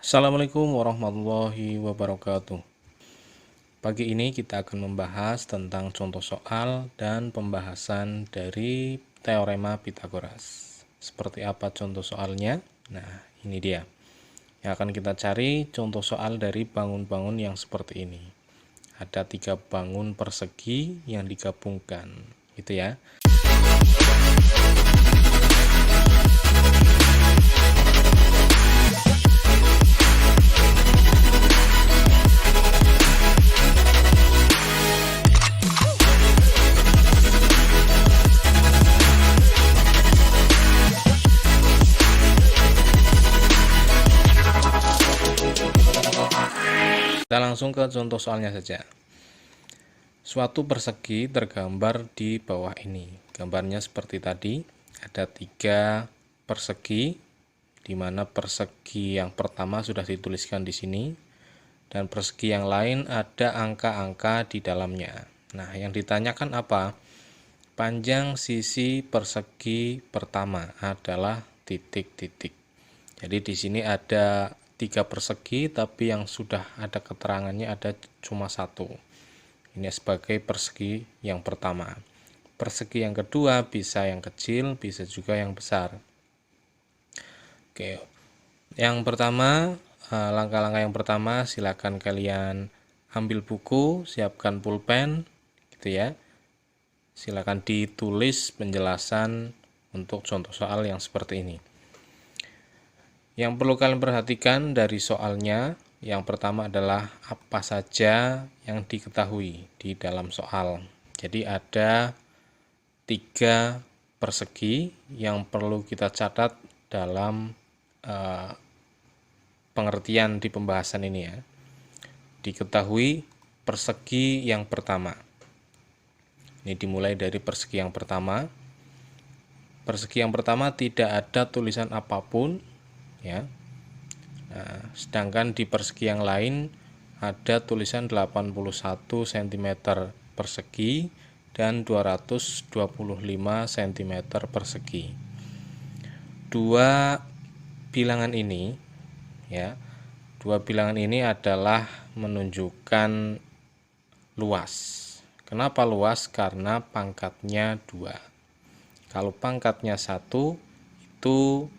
Assalamualaikum warahmatullahi wabarakatuh. Pagi ini kita akan membahas tentang contoh soal dan pembahasan dari teorema Pythagoras. Seperti apa contoh soalnya? Nah, ini dia. Yang akan kita cari contoh soal dari bangun-bangun yang seperti ini. Ada 3 bangun persegi yang digabungkan, gitu ya. Kita langsung ke contoh soalnya saja. Suatu persegi tergambar di bawah ini. Gambarnya seperti tadi, ada 3 persegi, di mana persegi yang pertama sudah dituliskan di sini, dan persegi yang lain ada angka-angka di dalamnya. Nah, yang ditanyakan apa? Panjang sisi persegi pertama adalah titik-titik. Jadi di sini ada 3 persegi, tapi yang sudah ada keterangannya ada cuma 1. Ini sebagai persegi yang pertama. Persegi yang kedua bisa yang kecil, bisa juga yang besar. Oke, yang pertama, langkah-langkah yang pertama, silakan kalian ambil buku, siapkan pulpen, gitu ya. Silakan ditulis penjelasan untuk contoh soal yang seperti ini. Yang perlu kalian perhatikan dari soalnya, yang pertama adalah apa saja yang diketahui di dalam soal. Jadi ada 3 persegi yang perlu kita catat dalam pengertian di pembahasan ini ya. Diketahui persegi yang pertama. Ini dimulai dari persegi yang pertama. Persegi yang pertama tidak ada tulisan apapun ya. Nah, sedangkan di persegi yang lain ada tulisan 81 cm persegi dan 225 cm persegi. Dua bilangan ini ya, dua bilangan ini adalah menunjukkan luas. Kenapa luas? Karena pangkatnya 2. Kalau pangkatnya 1 itu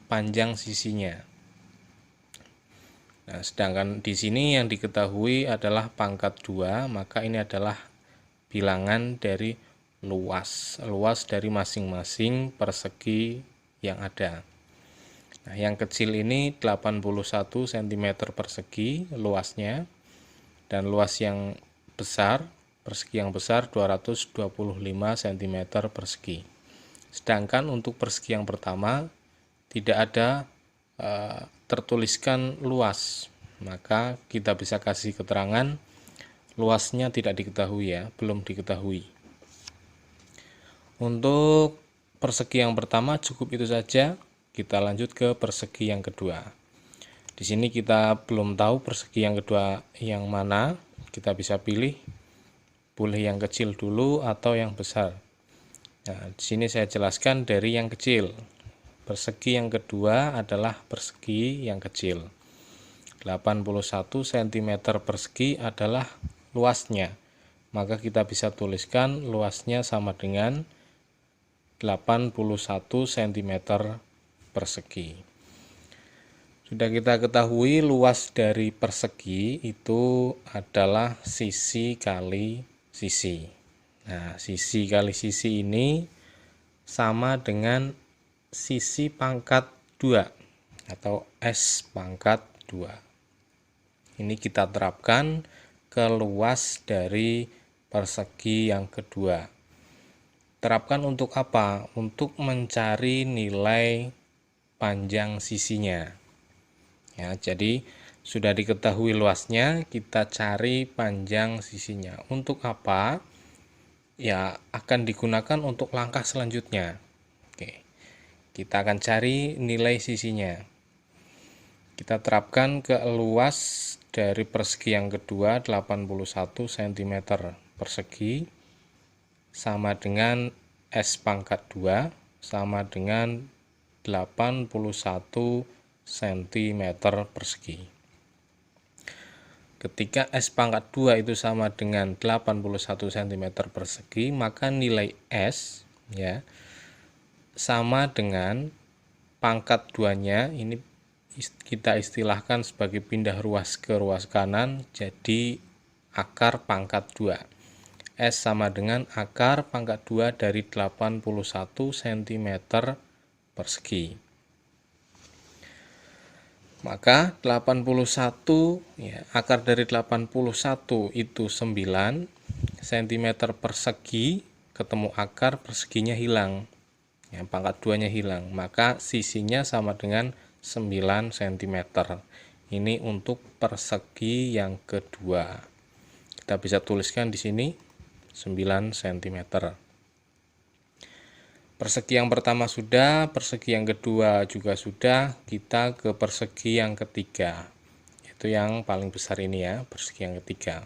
panjang sisinya. Nah, sedangkan di sini yang diketahui adalah pangkat 2, maka ini adalah bilangan dari luas dari masing-masing persegi yang ada. Nah, yang kecil ini 81 cm persegi luasnya, dan luas yang besar, persegi yang besar 225 cm persegi. Sedangkan untuk persegi yang pertama tidak ada tertuliskan luas, maka kita bisa kasih keterangan luasnya tidak diketahui ya, belum diketahui. Untuk persegi yang pertama cukup itu saja. Kita lanjut ke persegi yang kedua. Di sini kita belum tahu persegi yang kedua yang mana. Kita bisa pilih, boleh yang kecil dulu atau yang besar. Nah, di sini saya jelaskan dari yang kecil. Persegi yang kedua adalah persegi yang kecil. 81 cm persegi adalah luasnya. Maka kita bisa tuliskan luasnya sama dengan 81 cm persegi. Sudah kita ketahui luas dari persegi itu adalah sisi kali sisi. Nah, sisi kali sisi ini sama dengan sisi pangkat 2 atau S pangkat 2. Ini kita terapkan ke luas dari persegi yang kedua. Terapkan untuk apa? Untuk mencari nilai panjang sisinya. Ya, jadi sudah diketahui luasnya, kita cari panjang sisinya. Untuk apa? Ya, akan digunakan untuk langkah selanjutnya. Oke. Kita akan cari nilai sisinya. Kita terapkan ke luas dari persegi yang kedua 81 cm persegi sama dengan S pangkat 2 sama dengan 81 cm persegi. Ketika S pangkat 2 itu sama dengan 81 cm persegi, maka nilai S ya sama dengan pangkat 2-nya, ini kita istilahkan sebagai pindah ruas ke ruas kanan, jadi akar pangkat 2. S sama dengan akar pangkat 2 dari 81 cm persegi. Maka 81 ya, akar dari 81 itu 9 cm persegi, ketemu akar, perseginya hilang. Ya, pangkat 2-nya hilang. Maka sisinya sama dengan 9 cm. Ini untuk persegi yang kedua. Kita bisa tuliskan di sini 9 cm. Persegi yang pertama sudah, persegi yang kedua juga sudah, kita ke persegi yang ketiga. Itu yang paling besar ini ya, persegi yang ketiga.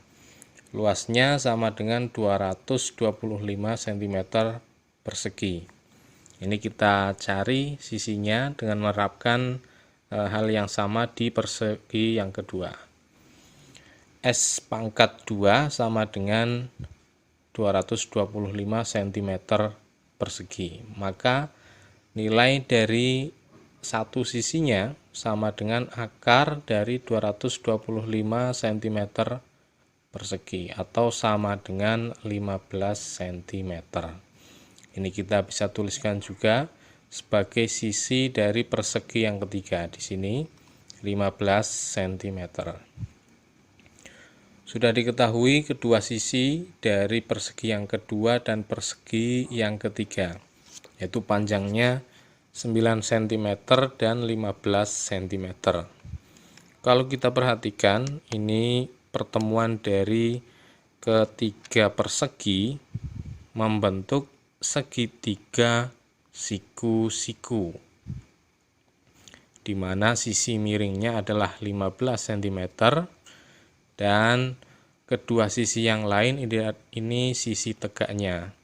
Luasnya sama dengan 225 cm persegi. Ini kita cari sisinya dengan menerapkan hal yang sama di persegi yang kedua. S pangkat 2 sama dengan 225 cm persegi, maka nilai dari satu sisinya sama dengan akar dari 225 cm persegi atau sama dengan 15 cm. Ini kita bisa tuliskan juga sebagai sisi dari persegi yang ketiga, di sini 15 cm. Sudah diketahui kedua sisi dari persegi yang kedua dan persegi yang ketiga, yaitu panjangnya 9 cm dan 15 cm. Kalau kita perhatikan, ini pertemuan dari ketiga persegi membentuk segitiga siku-siku, di mana sisi miringnya adalah 15 cm dan kedua sisi yang lain ini sisi tegaknya,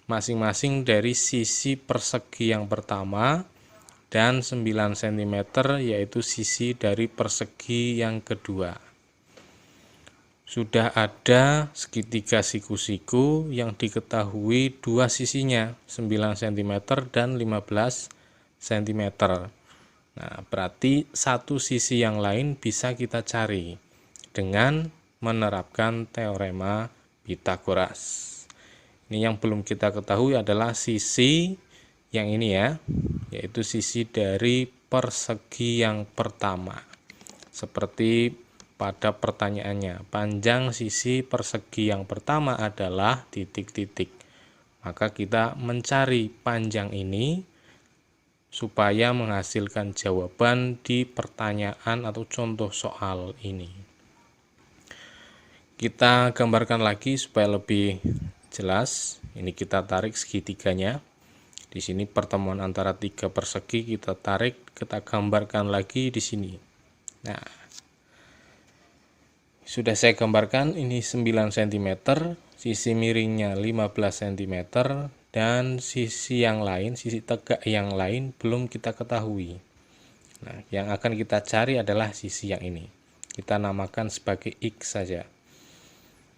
masing-masing dari sisi persegi yang pertama dan 9 cm yaitu sisi dari persegi yang kedua. Sudah ada segitiga siku-siku yang diketahui dua sisinya 9 cm dan 15 cm. Nah, berarti satu sisi yang lain bisa kita cari dengan menerapkan teorema Pythagoras. Ini yang belum kita ketahui adalah sisi yang ini ya, yaitu sisi dari persegi yang pertama. Seperti pada pertanyaannya, panjang sisi persegi yang pertama adalah titik-titik. Maka kita mencari panjang ini supaya menghasilkan jawaban di pertanyaan atau contoh soal ini. Kita gambarkan lagi supaya lebih jelas. Ini kita tarik segitiganya. Di sini pertemuan antara tiga persegi kita tarik, kita gambarkan lagi di sini. Nah, sudah saya gambarkan, ini 9 cm, sisi miringnya 15 cm, dan sisi yang lain, sisi tegak yang lain belum kita ketahui. Nah, yang akan kita cari adalah sisi yang ini. Kita namakan sebagai X saja.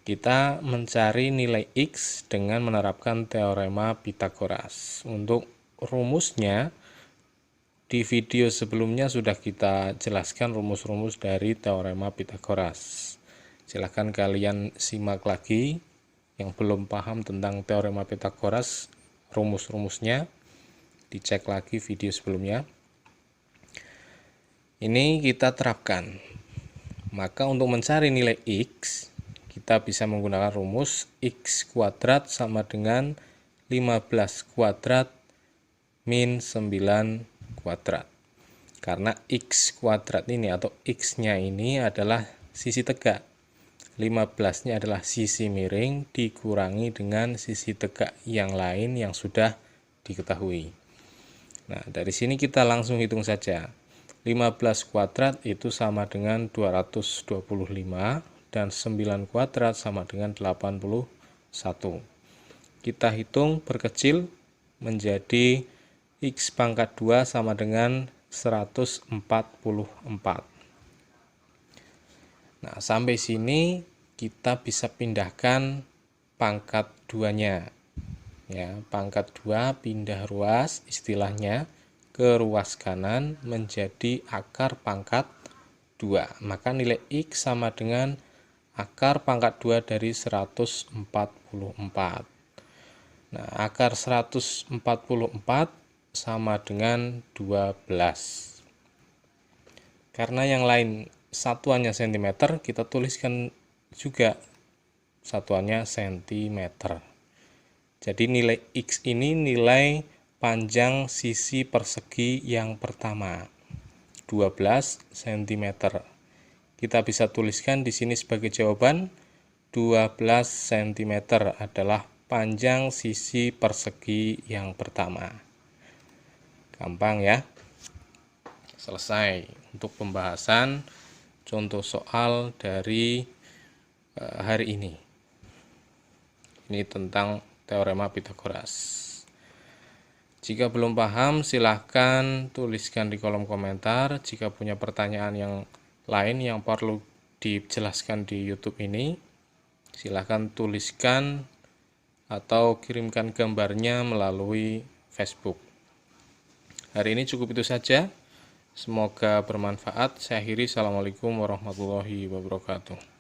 Kita mencari nilai X dengan menerapkan teorema Pythagoras. Untuk rumusnya, di video sebelumnya sudah kita jelaskan rumus-rumus dari teorema Pythagoras. Silahkan kalian simak lagi yang belum paham tentang teorema Pythagoras, rumus-rumusnya, dicek lagi video sebelumnya. Ini kita terapkan. Maka untuk mencari nilai X, kita bisa menggunakan rumus X kuadrat sama dengan 15 kuadrat min 9 kuadrat. Karena X kuadrat ini atau X-nya ini adalah sisi tegak. 15-nya adalah sisi miring dikurangi dengan sisi tegak yang lain yang sudah diketahui. Nah, dari sini kita langsung hitung saja. 15 kuadrat itu sama dengan 225 dan 9 kuadrat sama dengan 81. Kita hitung berkecil menjadi X pangkat 2 sama dengan 144. Nah, sampai sini kita bisa pindahkan pangkat 2-nya. Ya, pangkat 2 pindah ruas istilahnya ke ruas kanan menjadi akar pangkat 2. Maka nilai X sama dengan akar pangkat 2 dari 144. Nah, akar 144 sama dengan 12. Karena yang lain satuannya cm, kita tuliskan juga satuannya cm. Jadi nilai X ini nilai panjang sisi persegi yang pertama, 12 cm. Kita bisa tuliskan di sini sebagai jawaban 12 cm adalah panjang sisi persegi yang pertama. Gampang ya. Selesai untuk pembahasan contoh soal dari hari ini. Ini tentang teorema Pythagoras. Jika belum paham, silahkan tuliskan di kolom komentar. Jika punya pertanyaan yang lain yang perlu dijelaskan di YouTube ini, silahkan tuliskan atau kirimkan gambarnya melalui Facebook. Hari ini cukup itu saja. Semoga bermanfaat. Saya akhiri. Assalamualaikum warahmatullahi wabarakatuh.